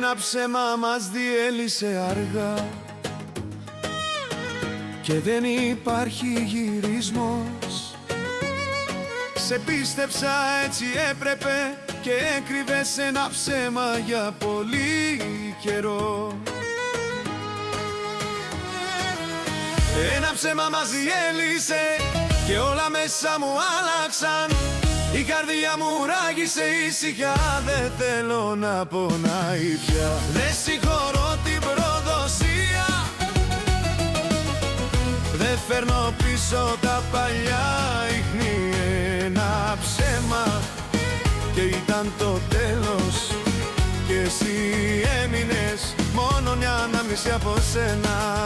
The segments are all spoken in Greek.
Ένα ψέμα μας διέλυσε αργά και δεν υπάρχει γυρισμός. Σε πίστεψα, έτσι έπρεπε, και έκρυβες ένα ψέμα για πολύ καιρό. Ένα ψέμα μας διέλυσε και όλα μέσα μου άλλαξαν. Η καρδιά μου ράγισε ήσυχα, δεν θέλω να πονάει πια. Δεν συγχωρώ την προδοσία, δεν φέρνω πίσω τα παλιά. Ίχνη ένα ψέμα και ήταν το τέλος, και εσύ έμεινες μόνο μια ανάμνηση από σένα.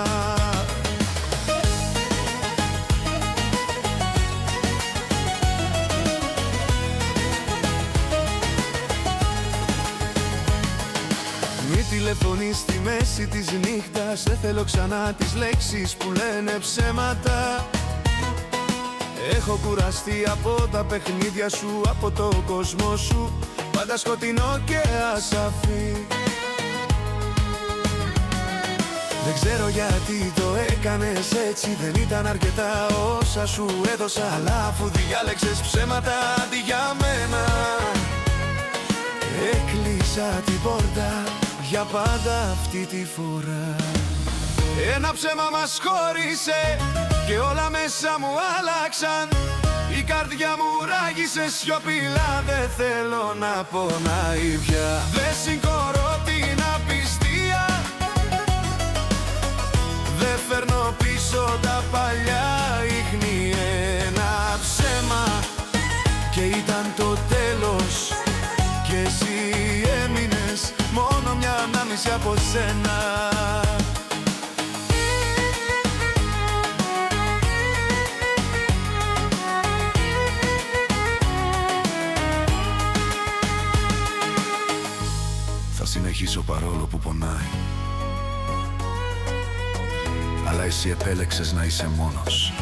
Μη τηλεφωνείς στη μέση της νύχτας, δεν θέλω ξανά τις λέξεις που λένε ψέματα. Έχω κουραστεί από τα παιχνίδια σου, από το κόσμο σου, πάντα σκοτεινό και ασαφή. Δεν ξέρω γιατί το έκανες έτσι, δεν ήταν αρκετά όσα σου έδωσα. Αλλά αφού διάλεξες ψέματα αντί για μένα, έκλεισα την πόρτα για πάντα αυτή τη φορά. Ένα ψέμα μας χώρισε και όλα μέσα μου άλλαξαν. Η καρδιά μου ράγισε σιωπηλά, δεν θέλω να πονάει πια. Δεν συγχωρώ την απιστία, δεν φέρνω πίσω τα παλιά. Ίχνη ένα ψέμα και ήταν το τέλος, και εσύ έμεινες μόνο μια ανάμνηση από σένα. Θα συνεχίσω παρόλο που πονάει, αλλά εσύ επέλεξες να είσαι μόνος.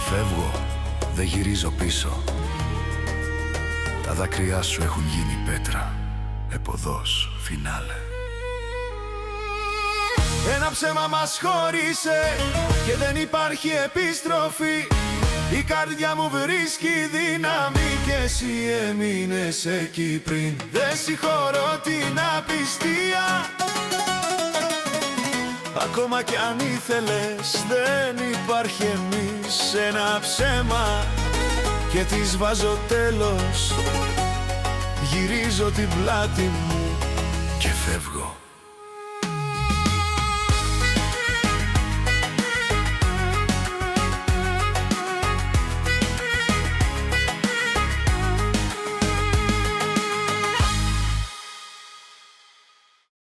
Φεύγω, δεν γυρίζω πίσω. Τα δάκρυά σου έχουν γίνει πέτρα, εποδός, φινάλε. Ένα ψέμα μας χώρισε και δεν υπάρχει επιστροφή. Η καρδιά μου βρίσκει δύναμη και εσύ έμεινες εκεί πριν. Δεν συγχωρώ την απιστία, ακόμα κι αν ήθελες δεν υπάρχει εμείς. Ένα ψέμα και της βάζω τέλος, γυρίζω την πλάτη μου και φεύγω.